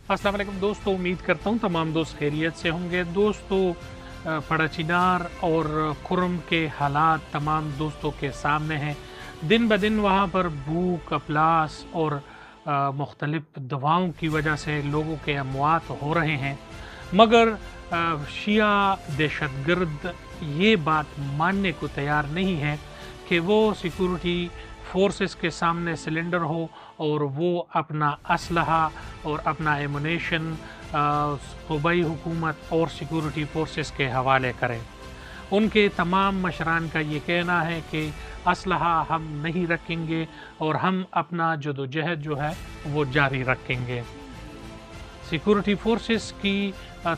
अस्सलाम वालेकुम दोस्तों, उम्मीद करता हूँ तमाम दोस्त खैरियत से होंगे। दोस्तों, पड़ाचिनार और खुर्म के हालात तमाम दोस्तों के सामने हैं। दिन ब दिन वहाँ पर भूख, अफलास और मुख्तलिफ दवाओं की वजह से लोगों के अमवात हो रहे हैं, मगर शिया दहशतगर्द ये बात मानने को तैयार नहीं है कि वो सिक्योरिटी फोर्सेस के सामने सिलेंडर हो और वो अपना असलहा और अपना एमुनेशन सूबाई हुकूमत और सिक्योरिटी फोर्सेस के हवाले करें। उनके तमाम मशरान का ये कहना है कि असलहा हम नहीं रखेंगे और हम अपना जदोजहद जो है वो जारी रखेंगे। सिक्योरिटी फोर्सेस की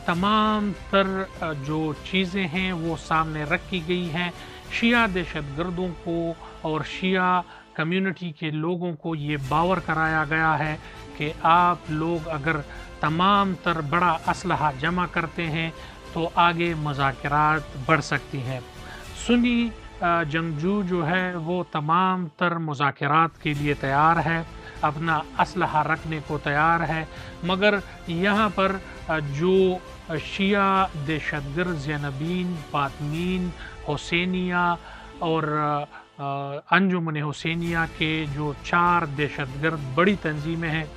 तमाम तर जो चीज़ें हैं वो सामने रखी गई हैं। शिया दहशतगर्दों को और शिया कम्युनिटी के लोगों को ये बावर कराया गया है कि आप लोग अगर तमाम तर बड़ा असलहा जमा करते हैं तो आगे मुज़ाकरात बढ़ सकती हैं। सुन्नी जंगजू जो है वो तमाम तर मुज़ाकरात के लिए तैयार है, अपना असलहा रखने को तैयार है, मगर यहाँ पर जो शिया दहशतगर्द ज़ैनबीन, फातमीन, हुसैनिया और अंजुमन हुसैनिया के जो 4 दहशतगर्द बड़ी तंजीमें हैं,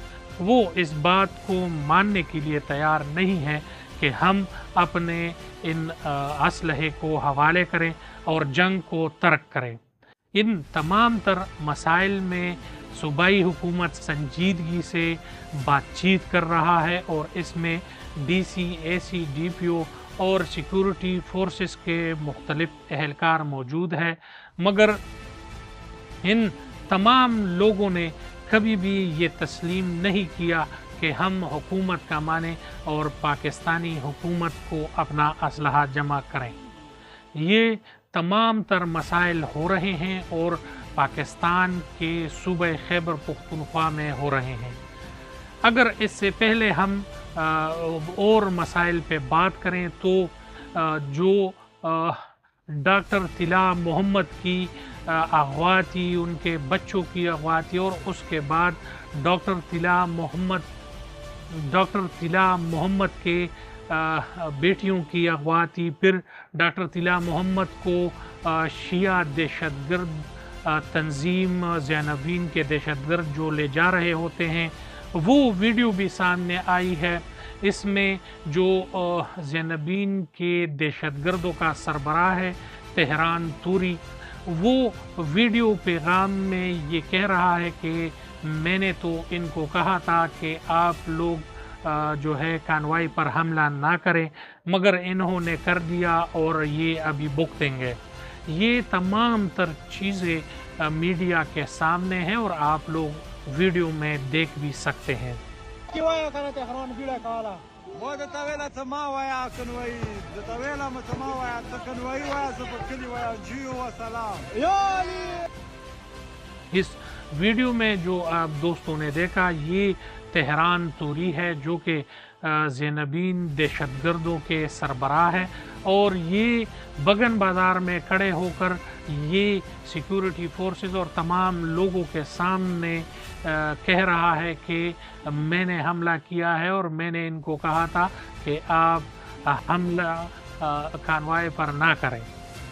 वो इस बात को मानने के लिए तैयार नहीं हैं कि हम अपने इन असलहे को हवाले करें और जंग को तर्क करें। इन तमाम तर मसाइल में सूबाई हुकूमत संजीदगी से बातचीत कर रहा है और इसमें DC, AC, DPO और सिक्योरिटी फोर्सेस के मुख्तलिफ एहलकार मौजूद है, मगर इन तमाम लोगों ने कभी भी ये तस्लीम नहीं किया कि हम हुकूमत का माने और पाकिस्तानी हुकूमत को अपना असलहा जमा करें। ये तमाम तर मसाइल हो रहे हैं और पाकिस्तान के सूबे खैबर पख्तूनख्वा में हो रहे हैं। अगर इससे पहले हम और मसाइल पे बात करें तो जो डॉक्टर तिला मोहम्मद की अगवा थी, उनके बच्चों की अगवा थी और उसके बाद डॉक्टर तिला मोहम्मद के बेटियों की अगवा थी। फिर डॉक्टर तिला मोहम्मद को शिया दहशतगर्द तंजीम ज़ैनबीन के दहशतगर्द जो ले जा रहे होते हैं, वो वीडियो भी सामने आई है। इसमें जो ज़ैनबीन के दहशतगर्दों का सरबराह है तेहरान तूरी, वो वीडियो पैगाम में ये कह रहा है कि मैंने तो इनको कहा था कि आप लोग जो है कानवाई पर हमला ना करें, मगर इन्होंने कर दिया और ये अभी भुगतेंगे। ये तमाम तर चीज़ें मीडिया के सामने हैं और आप लोग वीडियो में देख भी सकते हैं। इस वीडियो में जो आप दोस्तों ने देखा, ये तेहरान तूरी है जो कि ज़ैनबीन दहशतगर्दों के सरबराह है और ये बगन बाज़ार में खड़े होकर ये सिक्योरिटी फोर्सेस और तमाम लोगों के सामने कह रहा है कि मैंने हमला किया है और मैंने इनको कहा था कि आप हमला कानवाई पर ना करें,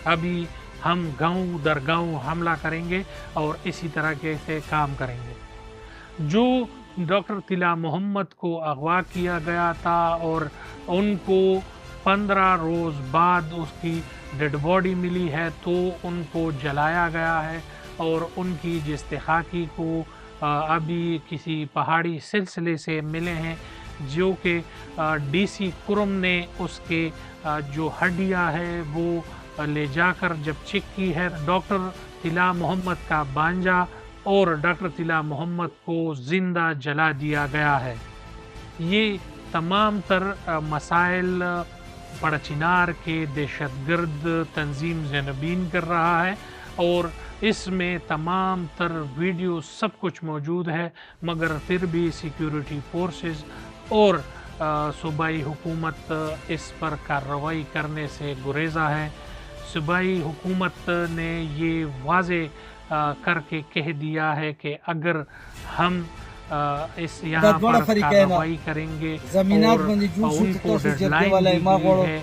अभी हम गांव दर गांव हमला करेंगे और इसी तरह के से काम करेंगे। जो डॉक्टर तिला मोहम्मद को अगवा किया गया था और उनको 15 रोज़ बाद उसकी डेड बॉडी मिली है तो उनको जलाया गया है और उनकी जिस्तिखाकी को अभी किसी पहाड़ी सिलसिले से मिले हैं, जो कि DC कुरम ने उसके जो हड्डियां है वो ले जाकर जब चेक की है, डॉक्टर तिला मोहम्मद का बांजा और डॉक्टर तिला मोहम्मद को ज़िंदा जला दिया गया है। ये तमाम तर मसाइल पड़चिनार के दहशतगर्द तंजीम ज़ैनबीन कर रहा है और इसमें तमाम तर वीडियो सब कुछ मौजूद है, मगर फिर भी सिक्योरिटी फोर्सेस और सूबाई हुकूमत इस पर कार्रवाई करने से गुरेज़ा है। सूबाई हुकूमत ने ये वाज़े करके कह दिया है कि अगर हम इस यहाँ पर कार्रवाई करेंगे और उनको डेडलाइन दी गई है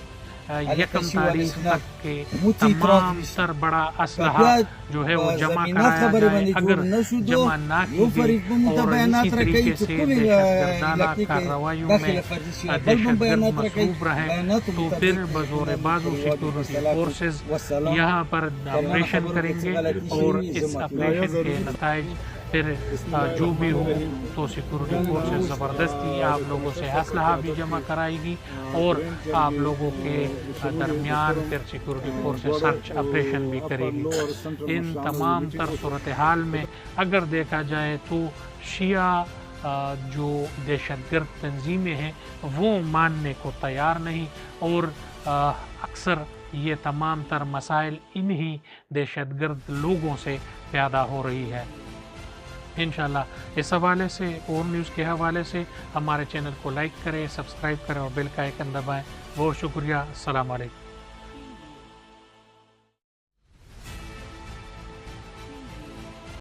यकम तारीख तक के तमाम तर बड़ा असलहा जो है वो जमा कराया जाए। अगर जमा ना की गई और इसी तरीके से दहशतगर्दाना कार्रवाइयों में दहशतगर्द मसरूफ रहे तो फिर बज़ोर बाजू सिक्योरिटी फोर्सेस यहाँ पर ऑपरेशन करेंगे और इस ऑपरेशन के नताइज फिर जो भी हो तो सिक्योरिटी फोर्सेस ज़बरदस्ती आप लोगों से असलहा भी जमा कराएगी और आप लोगों के दरमियान फिर सिक्योरिटी फोर्सेस सर्च ऑपरेशन भी करेगी। इन तमाम तर सूरत हाल में अगर देखा जाए तो शिया जो दहशतगर्द तंजीमें हैं वो मानने को तैयार नहीं और अक्सर ये तमाम तर मसाइल इन्हीं दहशतगर्द लोगों से पैदा हो रही है। इंशाल्लाह इस हवाले से और न्यूज़ के हवाले से हमारे चैनल को लाइक करें, सब्सक्राइब करें और बेल का आइकन दबाएं। बहुत शुक्रिया। अस्सलाम वालेकुम।